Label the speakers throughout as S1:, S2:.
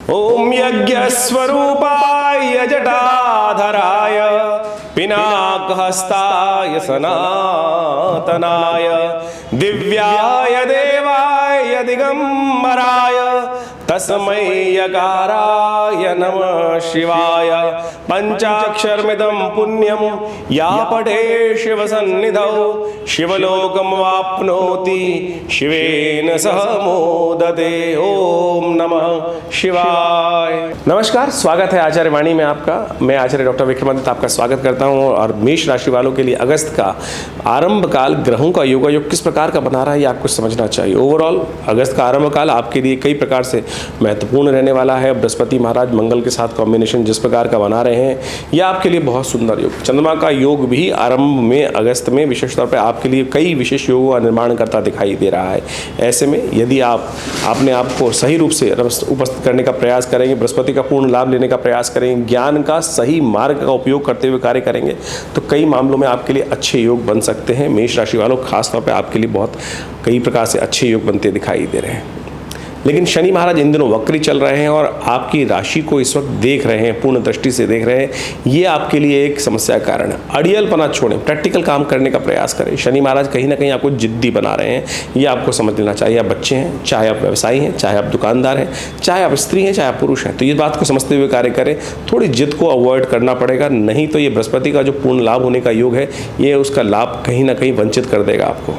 S1: ओम यज्ञस्वरूपाय जटाधराय पिनाकहस्ताय सनातनाय दिव्याय देवाय दिगंबराय तस्मै यकाराय नमः शिवाय। पंचाक्षरमिदं पुण्यं या पठे शिवसन्निधौ शिवलोकमवाप्नोति शिवेन सह मोदते। ओम नमः शिवाय। नमस्कार, स्वागत है आचार्य वाणी में आपका। मैं आचार्य डॉक्टर विक्रमादित्य आपका स्वागत करता हूं। और मेष राशि वालों के लिए अगस्त का आरंभ काल ग्रहों का योगायोग किस प्रकार का बना रहा है ये आपको समझना चाहिए। ओवरऑल अगस्त का आरंभ काल आपके लिए कई प्रकार से महत्वपूर्ण रहने वाला है। बृहस्पति महाराज मंगल के साथ कॉम्बिनेशन जिस प्रकार का बना रहे हैं यह आपके लिए बहुत सुंदर योग। चंद्रमा का योग भी आरंभ में अगस्त में विशेष तौर पर आपके लिए कई विशेष योगों का निर्माण करता दिखाई दे रहा है। ऐसे में यदि आप अपने आप को सही रूप से उपस्थित करने का प्रयास करेंगे, बृहस्पति का पूर्ण लाभ लेने का प्रयास करेंगे, ज्ञान का सही मार्ग का उपयोग करते हुए कार्य करेंगे तो कई मामलों में आपके लिए अच्छे योग बन सकते हैं। मेष राशि वालों खासतौर पर आपके लिए बहुत कई प्रकार से अच्छे योग बनते दिखाई दे रहे हैं। लेकिन शनि महाराज इन दिनों वक्री चल रहे हैं और आपकी राशि को इस वक्त देख रहे हैं, पूर्ण दृष्टि से देख रहे हैं। ये आपके लिए एक समस्या का कारण है। अड़ियलपना छोड़ें, प्रैक्टिकल काम करने का प्रयास करें। शनि महाराज कहीं ना कहीं आपको जिद्दी बना रहे हैं, ये आपको समझ लेना चाहिए। आप बच्चे हैं, चाहे आप व्यवसायी हैं, चाहे आप दुकानदार हैं, चाहे आप स्त्री हैं, चाहे आप पुरुष हैं, तो ये बात को समझते हुए कार्य करें। थोड़ी जिद को अवॉइड करना पड़ेगा, नहीं तो ये बृहस्पति का जो पूर्ण लाभ होने का योग है ये उसका लाभ कहीं ना कहीं वंचित कर देगा आपको।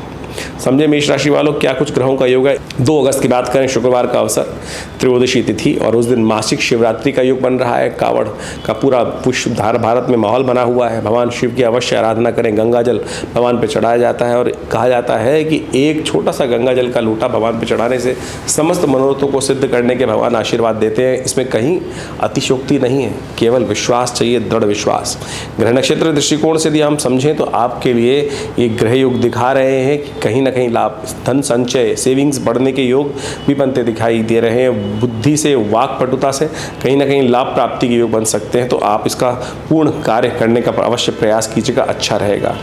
S1: समझे मेष राशि वालों क्या कुछ ग्रहों का योग है। 2 अगस्त की बात करें, शुक्रवार का अवसर, त्रयोदशी तिथि और उस दिन मासिक शिवरात्रि का योग बन रहा है। कावड़ का पूरा पुष्पधार भारत में माहौल बना हुआ है। भगवान शिव की अवश्य आराधना करें। गंगा जल भगवान पर चढ़ाया जाता है और कहा जाता है कि एक छोटा सा गंगा जल का लोटा भगवान पर चढ़ाने से समस्त मनोरथों को सिद्ध करने के भगवान आशीर्वाद देते हैं। इसमें कहीं अतिशयोक्ति नहीं है, केवल विश्वास चाहिए, दृढ़ विश्वास। ग्रह नक्षत्र दृष्टिकोण से यदि हम समझें तो आपके लिए ये ग्रह योग दिखा रहे हैं कि कहीं ना कहीं लाभ, धन संचय, सेविंग्स बढ़ने के योग भी बनते दिखाई दे रहे हैं। बुद्धि से, वाक पटुता से कहीं ना कहीं लाभ प्राप्ति के योग बन सकते हैं, तो आप इसका पूर्ण कार्य करने का अवश्य प्रयास कीजिएगा, अच्छा रहेगा।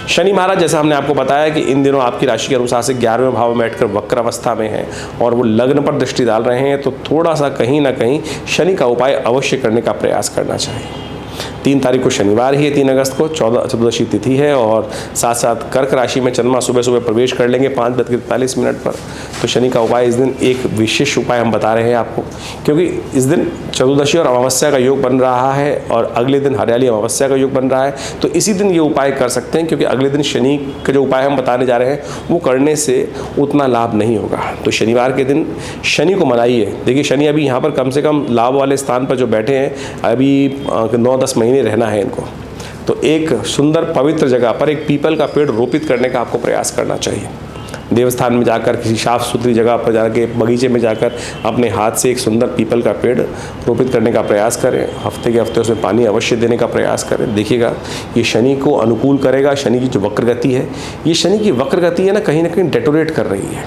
S1: शनि महाराज जैसा हमने आपको बताया कि इन दिनों आपकी राशि के अनुसार से 11वें भाव में बैठकर वक्र अवस्था में है और वो लग्न पर दृष्टि डाल रहे हैं, तो थोड़ा सा कहीं ना कहीं शनि का उपाय अवश्य करने का प्रयास करना चाहिए। 3 तारीख को शनिवार ही है, 3 अगस्त को चतुर्दशी तिथि है और साथ साथ कर्क राशि में चंद्रमा सुबह सुबह प्रवेश कर लेंगे 5:45 पर। तो शनि का उपाय इस दिन एक विशेष उपाय हम बता रहे हैं आपको, क्योंकि इस दिन चतुर्दशी और अमावस्या का योग बन रहा है और अगले दिन हरियाली अमावस्या का योग बन रहा है। तो इसी दिन ये उपाय कर सकते हैं, क्योंकि अगले दिन शनि का जो उपाय हम बताने जा रहे हैं वो करने से उतना लाभ नहीं होगा। तो शनिवार के दिन शनि को मनाइए। देखिए शनि अभी यहाँ पर कम से कम लाभ वाले स्थान पर जो बैठे हैं, अभी 9-10 महीने रहना है इनको, तो एक सुंदर पवित्र जगह पर एक पीपल का पेड़ रोपित करने का आपको प्रयास करना चाहिए। देवस्थान में जाकर, किसी साफ सुथरी जगह पर जाकर, बगीचे में जाकर अपने हाथ से एक सुंदर पीपल का पेड़ रोपित करने का प्रयास करें। हफ्ते के हफ्ते उसमें पानी अवश्य देने का प्रयास करें। देखिएगा ये शनि को अनुकूल करेगा। शनि की जो वक्र गति है, ये शनि की वक्र गति है ना कहीं डेटोरेट कर रही है,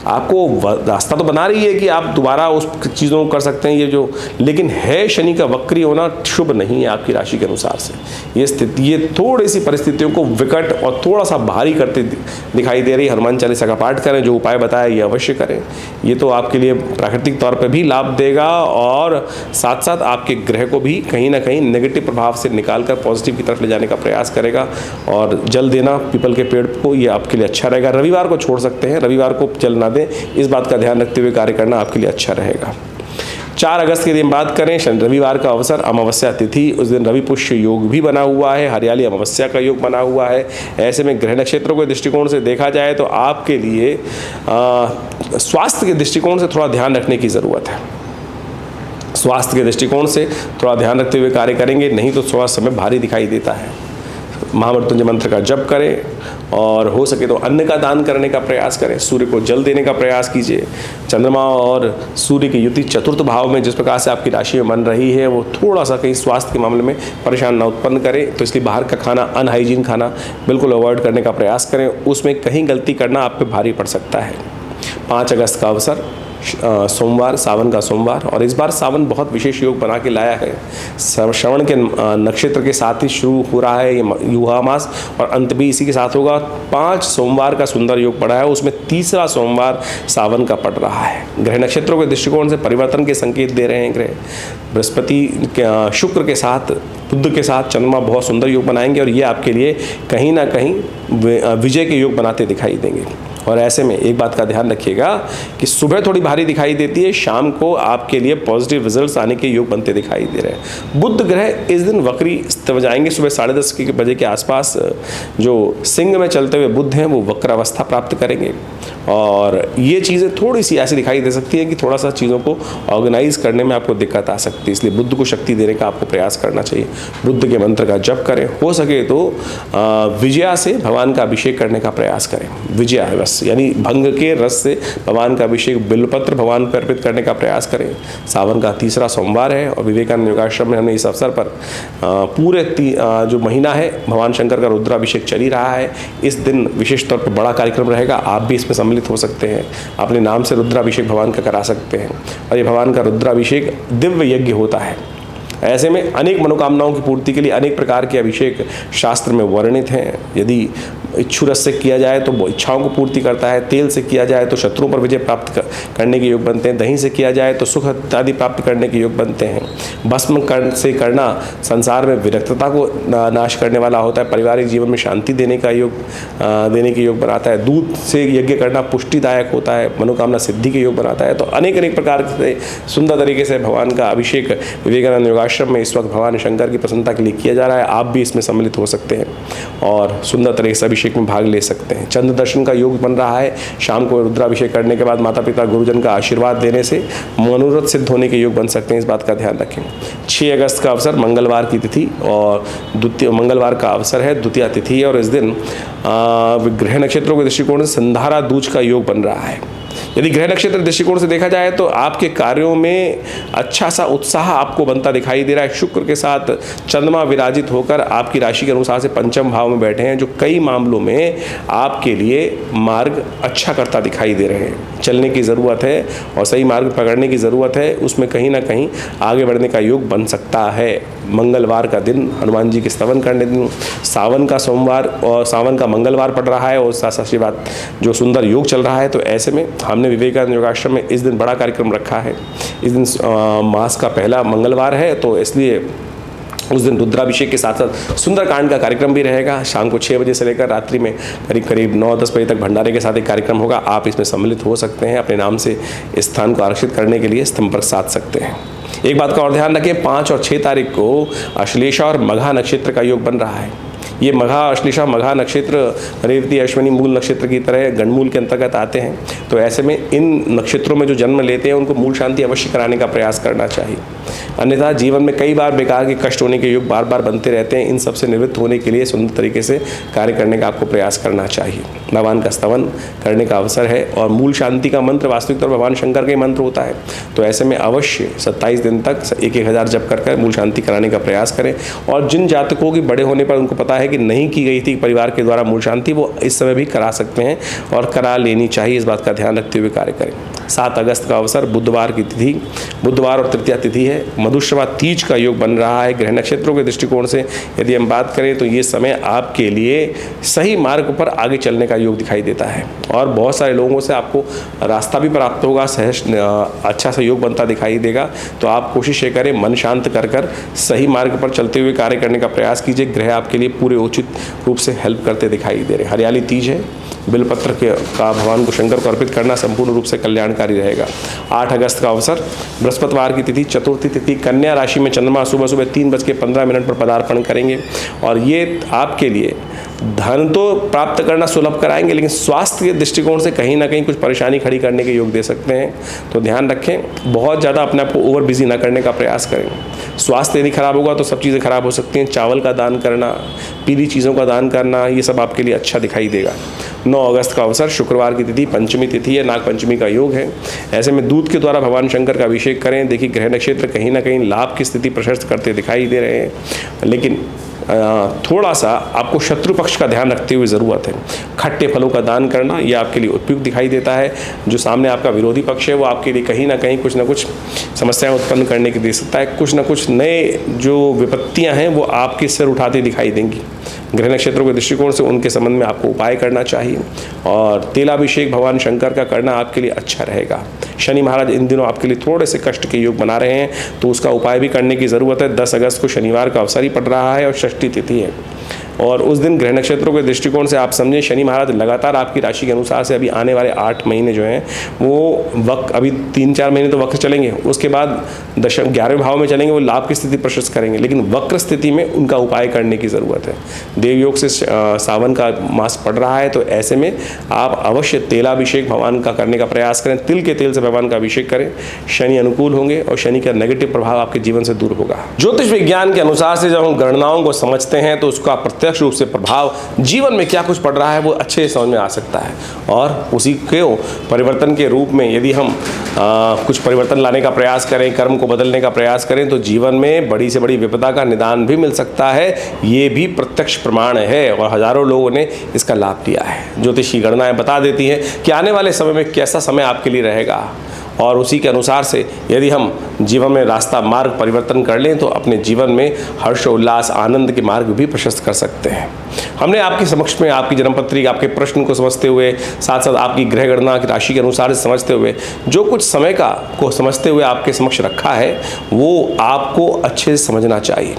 S1: आपको रास्ता तो बना रही है कि आप दोबारा उस चीज़ों को कर सकते हैं ये जो, लेकिन है शनि का वक्री होना शुभ नहीं है आपकी राशि के अनुसार से। ये स्थिति, ये थोड़ी सी परिस्थितियों को विकट और थोड़ा सा भारी करते दिखाई दे रही है। हनुमान चालीसा का पाठ करें, जो उपाय बताया ये अवश्य करें। ये तो आपके लिए प्राकृतिक तौर पर भी लाभ देगा और साथ साथ आपके ग्रह को भी कहीं ना कहीं नेगेटिव प्रभाव से निकाल कर पॉजिटिव की तरफ ले जाने का प्रयास करेगा। और जल देना पीपल के पेड़ को, ये आपके लिए अच्छा रहेगा। रविवार को छोड़ सकते हैं, रविवार को जल ना दें, इस बात का ध्यान रखते हुए कार्य करना आपके लिए अच्छा रहेगा। 4 अगस्त के दिन बात करें, रविवार का अवसर, अमावस्या तिथि, उस दिन रवि पुष्य योग भी बना हुआ है, हरियाली अमावस्या का योग बना हुआ है। ऐसे में ग्रह नक्षत्रों के दृष्टिकोण से देखा जाए तो आपके लिए स्वास्थ्य के दृष्टिकोण से थोड़ा ध्यान रखने की ज़रूरत है। स्वास्थ्य के दृष्टिकोण से थोड़ा ध्यान रखते हुए कार्य करेंगे, नहीं तो थोड़ा समय भारी दिखाई देता है। महामृत्युंजय मंत्र का जप करें और हो सके तो अन्न का दान करने का प्रयास करें। सूर्य को जल देने का प्रयास कीजिए। चंद्रमा और सूर्य की युति 4th भाव में जिस प्रकार से आपकी राशि में बन रही है, वो थोड़ा सा कहीं स्वास्थ्य के मामले में परेशान ना उत्पन्न करे, तो इसलिए बाहर का खाना, अनहाइजीन खाना बिल्कुल अवॉइड करने का प्रयास करें। उसमें कहीं गलती करना आप पे भारी पड़ सकता है। 5 अगस्त का अवसर, सोमवार, सावन का सोमवार, और इस बार सावन बहुत विशेष योग बना के लाया है। श्रवण के नक्षत्र के साथ ही शुरू हो रहा है ये युवा मास, और अंत भी इसी के साथ होगा। 5 सोमवार का सुंदर योग पड़ा है, उसमें तीसरा सोमवार सावन का पड़ रहा है। ग्रह नक्षत्रों के दृष्टिकोण से परिवर्तन के संकेत दे रहे हैं ग्रह। बृहस्पति शुक्र के साथ, बुध के साथ चंद्रमा बहुत सुंदर योग बनाएंगे, और ये आपके लिए कहीं ना कहीं विजय के योग बनाते दिखाई देंगे। और ऐसे में एक बात का ध्यान रखिएगा कि सुबह थोड़ी भारी दिखाई देती है, शाम को आपके लिए पॉजिटिव रिजल्ट्स आने के योग बनते दिखाई दे रहे हैं। बुध ग्रह इस दिन वक्री स्थित हो जाएंगे। सुबह 10:30 बजे के आसपास जो सिंह में चलते हुए बुध हैं वो वक्र अवस्था प्राप्त करेंगे, और ये चीज़ें थोड़ी सी ऐसी दिखाई दे सकती है कि थोड़ा सा चीज़ों को ऑर्गेनाइज करने में आपको दिक्कत आ सकती है। इसलिए बुध को शक्ति देने का आपको प्रयास करना चाहिए। बुध के मंत्र का जप करें, हो सके तो विजया से भगवान का अभिषेक करने का प्रयास करें। विजया रस यानी भंग के रस से भगवान का अभिषेक, बिल्वपत्र भगवान पर अर्पित करने का प्रयास करें। सावन का तीसरा सोमवार है, और विवेकानंद योगाश्रम में हमने इस अवसर पर पूरे जो महीना है भगवान शंकर का रुद्राभिषेक चल ही रहा है। इस दिन विशेष तौर पर बड़ा कार्यक्रम रहेगा, आप भी इसमें सम्मिलित हो सकते हैं। अपने नाम से रुद्राभिषेक भगवान का करा सकते हैं, और ये भगवान का रुद्राभिषेक दिव्य यज्ञ होता है। ऐसे में अनेक मनोकामनाओं की पूर्ति के लिए अनेक प्रकार के अभिषेक शास्त्र में वर्णित हैं। यदि इच्छु रस से किया जाए तो वो इच्छाओं को पूर्ति करता है, तेल से किया जाए तो शत्रुओं पर विजय प्राप्त करने के योग बनते हैं, दही से किया जाए तो सुख इत्यादि प्राप्त करने के योग बनते हैं, भस्म से करना संसार में विरक्तता को नाश करने वाला होता है, पारिवारिक जीवन में शांति देने के योग बनाता है, दूध से यज्ञ करना पुष्टिदायक होता है, मनोकामना सिद्धि के योग बनाता है। तो अनेक प्रकार से सुंदर तरीके से भगवान का अभिषेक विवेकानंद योगाश्रम में इस वक्त भगवान शंकर की प्रसन्नता के लिए किया जा रहा है। आप भी इसमें सम्मिलित हो सकते हैं और सुंदर तरीके से अभिषेक में भाग ले सकते हैं। चंद्र दर्शन का योग बन रहा है। शाम को रुद्राभिषेक करने के बाद माता पिता गुरुजन का आशीर्वाद देने से मनोरथ सिद्ध होने के योग बन सकते हैं, इस बात का ध्यान रखें। 6 अगस्त का अवसर मंगलवार की तिथि और मंगलवार का अवसर है, द्वितीया तिथि है, और इस दिन ग्रह नक्षत्रों के दृष्टिकोण से संधारा दूज का योग बन रहा है। यदि ग्रह नक्षत्र दृष्टिकोण से देखा जाए तो आपके कार्यों में अच्छा सा उत्साह आपको बनता दिखाई दे रहा है। शुक्र के साथ चंद्रमा विराजित होकर आपकी राशि के अनुसार से पंचम भाव में बैठे हैं, जो कई मामलों में आपके लिए मार्ग अच्छा करता दिखाई दे रहे हैं। चलने की ज़रूरत है और सही मार्ग पकड़ने की ज़रूरत है, उसमें कहीं ना कहीं आगे बढ़ने का योग बन सकता है। मंगलवार का दिन हनुमान जी के स्तवन करने दिन, सावन का सोमवार और सावन का मंगलवार पड़ रहा है, और साथ बात जो सुंदर योग चल रहा है। तो ऐसे में हमने विवेकानंद योगाश्रम में इस दिन बड़ा कार्यक्रम रखा है। इस दिन मास का पहला मंगलवार है, तो इसलिए उस दिन रुद्राभिषेक के साथ साथ सुंदरकांड का कार्यक्रम भी रहेगा। शाम को 6 बजे से लेकर रात्रि में करीब 9-10 बजे तक भंडारे के साथ एक कार्यक्रम होगा। आप इसमें सम्मिलित हो सकते हैं। अपने नाम से इस स्थान को आरक्षित करने के लिए संपर्क साध सकते हैं। एक बात का और ध्यान रखें, 5 और 6 तारीख को अश्लेषा और मघा नक्षत्र का योग बन रहा है। ये मघा, अश्लेषा, मघा नक्षत्र रेवती, अश्विनी मूल नक्षत्र की तरह गणमूल के अंतर्गत आते हैं। तो ऐसे में इन नक्षत्रों में जो जन्म लेते हैं उनको मूल शांति अवश्य कराने का प्रयास करना चाहिए। अन्यथा जीवन में कई बार बेकार के कष्ट होने के योग बार बार बनते रहते हैं। इन सब से निवृत्त होने के लिए सुंदर तरीके से कार्य करने का आपको प्रयास करना चाहिए। भगवान का स्तवन करने का अवसर है, और मूल शांति का मंत्र वास्तविक तौर पर भगवान शंकर का ही मंत्र होता है। तो ऐसे में अवश्य 27 दिन तक 1-1000 जप कर मूल शांति कराने का प्रयास करें। और जिन जातकों की बड़े होने पर उनको पता है कि नहीं की गई थी परिवार के द्वारा मूल शांति, वो इस समय भी करा सकते हैं और करा लेनी चाहिए, इस बात का ध्यान रखते हुए कार्य करें। 7 अगस्त का अवसर बुधवार की तिथि, बुधवार और तृतीया तिथि है। मधुश्रवा तीज का योग बन रहा है। ग्रह नक्षत्रों के दृष्टिकोण से यदि हम बात करें तो ये समय आपके लिए सही मार्ग पर आगे चलने का योग दिखाई देता है, और बहुत सारे लोगों से आपको रास्ता भी प्राप्त होगा, सहज अच्छा सा योग बनता दिखाई देगा। तो आप कोशिश ये करें, मन शांत कर सही मार्ग पर चलते हुए कार्य करने का प्रयास कीजिए। ग्रह आपके लिए पूरे उचित रूप से हेल्प करते दिखाई दे रहे। हरियाली तीज है। बिलपत्र का भगवान को शंकर को अर्पित करना संपूर्ण रूप से कल्याणकारी रहेगा। 8 अगस्त का अवसर बृहस्पतिवार की तिथि, चतुर्थी तिथि, कन्या राशि में चंद्रमा सुबह 3:15 पर पदार्पण करेंगे, और ये आपके लिए धन तो प्राप्त करना सुलभ कराएंगे, लेकिन स्वास्थ्य के दृष्टिकोण से कहीं ना कहीं कुछ परेशानी खड़ी करने के योग दे सकते हैं। तो ध्यान रखें, बहुत ज़्यादा अपने आप को ओवर बिजी ना करने का प्रयास करें। स्वास्थ्य यदि खराब होगा तो सब चीज़ें खराब हो सकती हैं। चावल का दान करना, पीली चीज़ों का दान करना, ये सब आपके लिए अच्छा दिखाई देगा। 9 अगस्त का अवसर, शुक्रवार की तिथि, पंचमी तिथि है, नाग पंचमी का योग है। ऐसे में दूध के द्वारा भगवान शंकर का अभिषेक करें। देखिए ग्रह नक्षत्र कहीं ना कहीं लाभ की स्थिति प्रशस्त करते दिखाई दे रहे हैं, लेकिन थोड़ा सा आपको शत्रु पक्ष का ध्यान रखते हुए ज़रूरत है। खट्टे फलों का दान करना ये आपके लिए उपयुक्त दिखाई देता है। जो सामने आपका विरोधी पक्ष है वो आपके लिए कहीं ना कहीं कुछ ना कुछ समस्याएं उत्पन्न करने की दे सकता है। कुछ ना कुछ नए जो विपत्तियां हैं वो आपके सिर उठाते दिखाई देंगी। ग्रह नक्षत्रों के दृष्टिकोण से उनके संबंध में आपको उपाय करना चाहिए और तेलाभिषेक भगवान शंकर का करना आपके लिए अच्छा रहेगा। शनि महाराज इन दिनों आपके लिए थोड़े से कष्ट के योग बना रहे हैं, तो उसका उपाय भी करने की ज़रूरत है। 10 अगस्त को शनिवार का अवसर ही पड़ रहा है और षष्ठी तिथि है, और उस दिन ग्रह नक्षत्रों के दृष्टिकोण से आप समझें शनि महाराज लगातार आपकी राशि के अनुसार से अभी आने वाले 8 महीने जो हैं वो वक्त, अभी 3-4 महीने तो वक्र चलेंगे, उसके बाद 11वें भाव में चलेंगे, वो लाभ की स्थिति प्रशस्त करेंगे, लेकिन वक्र स्थिति में उनका उपाय करने की ज़रूरत है। देवयोग से सावन का मास पड़ रहा है, तो ऐसे में आप अवश्य तेलाभिषेक भगवान का करने का प्रयास करें। तिल के तेल से भगवान का अभिषेक करें। शनि अनुकूल होंगे और शनि का नेगेटिव प्रभाव आपके जीवन से दूर होगा। ज्योतिष विज्ञान के अनुसार से जब हम गणनाओं को समझते हैं तो उसका प्रत्यक्ष रूप से प्रभाव जीवन में क्या कुछ पड़ रहा है वो अच्छे समझ में आ सकता है, और उसी के परिवर्तन के रूप में यदि हम कुछ परिवर्तन लाने का प्रयास करें, कर्म को बदलने का प्रयास करें, तो जीवन में बड़ी से बड़ी विपदा का निदान भी मिल सकता है। ये भी प्रत्यक्ष प्रमाण है और हजारों लोगों ने इसका लाभ लिया है। ज्योतिषी गणनाएं बता देती हैं कि आने वाले समय में कैसा समय आपके लिए रहेगा, और उसी के अनुसार से यदि हम जीवन में रास्ता मार्ग परिवर्तन कर लें तो अपने जीवन में हर्ष उल्लास आनंद के मार्ग भी प्रशस्त कर सकते हैं। हमने आपके समक्ष में आपकी जन्मपत्री, आपके प्रश्न को समझते हुए, साथ साथ आपकी ग्रह गणना की राशि के अनुसार से समझते हुए, जो कुछ समय का को समझते हुए आपके समक्ष रखा है वो आपको अच्छे से समझना चाहिए।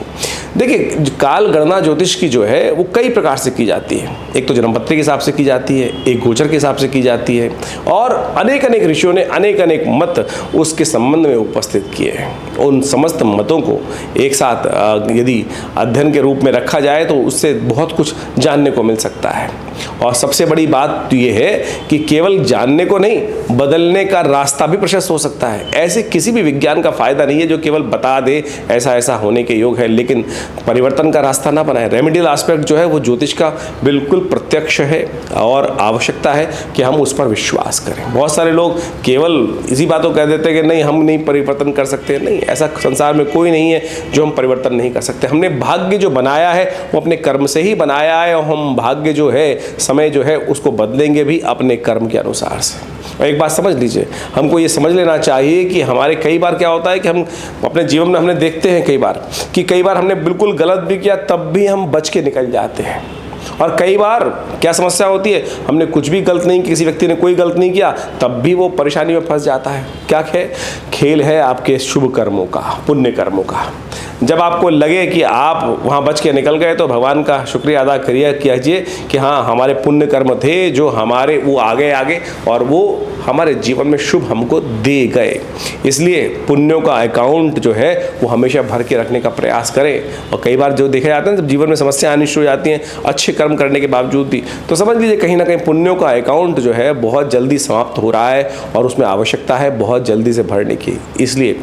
S1: देखिए काल गणना ज्योतिष की जो है वो कई प्रकार से की जाती है। एक तो जन्मपत्री के हिसाब से की जाती है, एक गोचर के हिसाब से की जाती है, और अनेक अनेक ऋषियों ने अनेक अनेक मत उसके संबंध में उपस्थित किए हैं। उन समस्त मतों को एक साथ यदि अध्ययन के रूप में रखा जाए तो उससे बहुत कुछ जानने को मिल सकता है। और सबसे बड़ी बात तो ये है कि केवल जानने को नहीं, बदलने का रास्ता भी प्रशस्त हो सकता है। ऐसे किसी भी विज्ञान का फायदा नहीं है जो केवल बता दे ऐसा ऐसा होने के योग है, लेकिन परिवर्तन का रास्ता ना बनाए। रेमेडियल एस्पेक्ट जो है वो ज्योतिष का बिल्कुल प्रत्यक्ष है और आवश्यकता है कि हम उस पर विश्वास करें। बहुत सारे लोग केवल इसी बात को कह देते हैं कि नहीं हम नहीं परिवर्तन कर सकते। नहीं, ऐसा संसार में कोई नहीं है जो हम परिवर्तन नहीं कर सकते। हमने भाग्य जो बनाया है वो अपने कर्म से ही बनाया है, और हम भाग्य जो है, समय जो है, उसको बदलेंगे भी अपने कर्म के अनुसार से। और एक बात समझ लीजिए, हमको ये समझ लेना चाहिए कि हमारे कई बार क्या होता है कि हम अपने जीवन में हमने देखते हैं कई बार हमने बिल्कुल गलत भी किया तब भी हम बच के निकल जाते हैं। और कई बार क्या समस्या होती है, हमने कुछ भी गलत नहीं, किसी व्यक्ति ने कोई गलत नहीं किया तब भी वो परेशानी में फंस जाता है। क्या खेल है आपके शुभ कर्मों का, पुण्य कर्मों का। जब आपको लगे कि आप वहाँ बच के निकल गए तो भगवान का शुक्रिया अदा कीजिए कि हाँ हमारे पुण्य कर्म थे जो हमारे वो आगे और वो हमारे जीवन में शुभ हमको दे गए। इसलिए पुण्यों का अकाउंट जो है वो हमेशा भर के रखने का प्रयास करें। और कई बार जो देखा जाता है जब जीवन में समस्या आनी शुरू हो जाती हैं अच्छे कर्म करने के बावजूद भी, तो समझ लीजिए कहीं ना कहीं पुण्यों का अकाउंट जो है बहुत जल्दी समाप्त हो रहा है और उसमें आवश्यकता है बहुत जल्दी से भरने की। इसलिए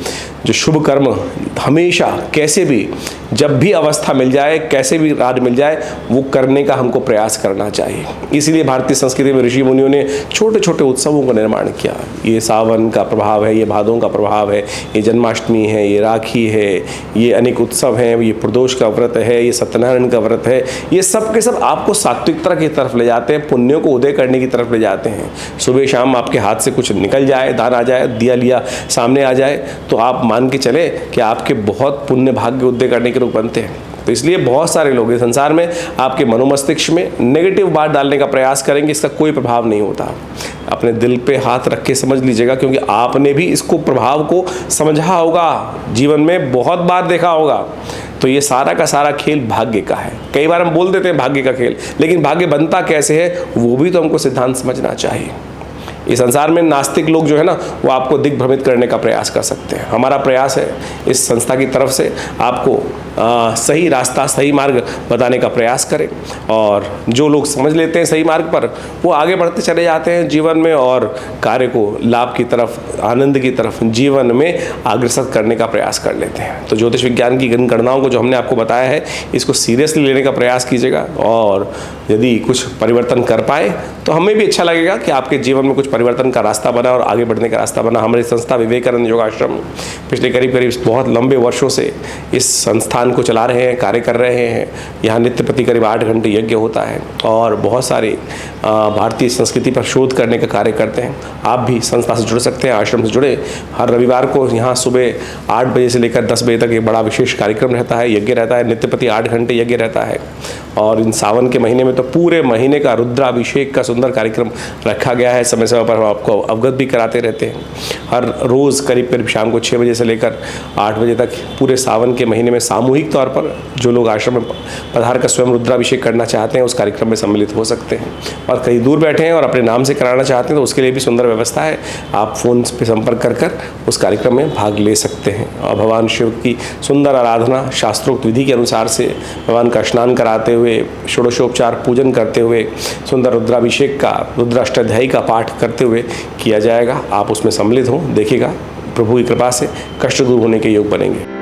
S1: जो शुभ कर्म हमेशा कैसे भी, जब भी अवस्था मिल जाए, कैसे भी राज मिल जाए, वो करने का हमको प्रयास करना चाहिए। इसीलिए भारतीय संस्कृति में ऋषि मुनियों ने छोटे छोटे उत्सवों का निर्माण किया। ये सावन का प्रभाव है, ये भादों का प्रभाव है, ये जन्माष्टमी है, ये राखी है, ये अनेक उत्सव हैं, ये प्रदोष का व्रत है, ये सत्यनारायण का व्रत है। ये सब के सब आपको सात्विकता की तरफ ले जाते हैं, पुण्यों को उदय करने की तरफ ले जाते हैं। सुबह शाम आपके हाथ से कुछ निकल जाए, दान आ जाए, दिया लिया सामने आ जाए, तो आप मान के चले कि आपके बहुत पुण्य भाग्य उदय करने के रूप बनते हैं। तो इसलिए बहुत सारे लोग इस संसार में आपके मनोमस्तिष्क में नेगेटिव बात डालने का प्रयास करेंगे, इसका कोई प्रभाव नहीं होता। अपने दिल पे हाथ रख के समझ लीजिएगा, क्योंकि आपने भी इसको प्रभाव को समझा होगा, जीवन में बहुत बार देखा होगा। तो ये सारा का सारा खेल भाग्य का है। कई बार हम बोल देते हैं भाग्य का खेल, लेकिन भाग्य बनता कैसे है वो भी तो हमको सिद्धांत समझना चाहिए। इस संसार में नास्तिक लोग जो है ना, वो आपको दिग्भ्रमित करने का प्रयास कर सकते हैं। हमारा प्रयास है इस संस्था की तरफ से आपको सही रास्ता, सही मार्ग बताने का प्रयास करें, और जो लोग समझ लेते हैं सही मार्ग पर, वो आगे बढ़ते चले जाते हैं जीवन में और कार्य को लाभ की तरफ, आनंद की तरफ जीवन में अग्रसर करने का प्रयास कर लेते हैं। तो ज्योतिष विज्ञान की गणनाओं को जो हमने आपको बताया है, इसको सीरियसली लेने का प्रयास कीजिएगा, और यदि कुछ परिवर्तन कर पाए तो हमें भी अच्छा लगेगा कि आपके जीवन में कुछ परिवर्तन का रास्ता बना और आगे बढ़ने का रास्ता बना। हमारी संस्था विवेकानंद योगाश्रम पिछले करीब बहुत लंबे वर्षों से इस संस्थान को चला रहे हैं, कार्य कर रहे हैं। यहाँ नित्य प्रति करीब 8 घंटे यज्ञ होता है और बहुत सारे भारतीय संस्कृति पर शोध करने का कार्य करते हैं। आप भी संस्था से जुड़ सकते हैं, आश्रम से जुड़े। हर रविवार को यहाँ सुबह 8 बजे से लेकर 10 बजे तक एक बड़ा विशेष कार्यक्रम रहता है, यज्ञ रहता है, नित्य प्रति 8 घंटे यज्ञ रहता है। और इन सावन के महीने में तो पूरे महीने का रुद्राभिषेक का सुंदर कार्यक्रम रखा गया है। समय समय पर हम आपको अवगत भी कराते रहते हैं। हर रोज़ करीब शाम को 6 बजे से लेकर 8 बजे तक पूरे सावन के महीने में सामूहिक तौर पर जो लोग आश्रम में पधार कर स्वयं रुद्राभिषेक करना चाहते हैं, उस कार्यक्रम में सम्मिलित हो सकते हैं। और कहीं दूर बैठे हैं और अपने नाम से कराना चाहते हैं, तो उसके लिए भी सुंदर व्यवस्था है। आप फ़ोन पे संपर्क कर उस कार्यक्रम में भाग ले सकते हैं। और भगवान शिव की सुंदर आराधना शास्त्रोक्त विधि के अनुसार से भगवान का स्नान कराते हुए, षोडशोपचार पूजन करते हुए, सुंदर रुद्राभिषेक का, रुद्राष्टाध्यायी का पाठ करते हुए किया जाएगा। आप उसमें सम्मिलित हों, देखिएगा प्रभु की कृपा से कष्ट दूर होने के योग बनेंगे।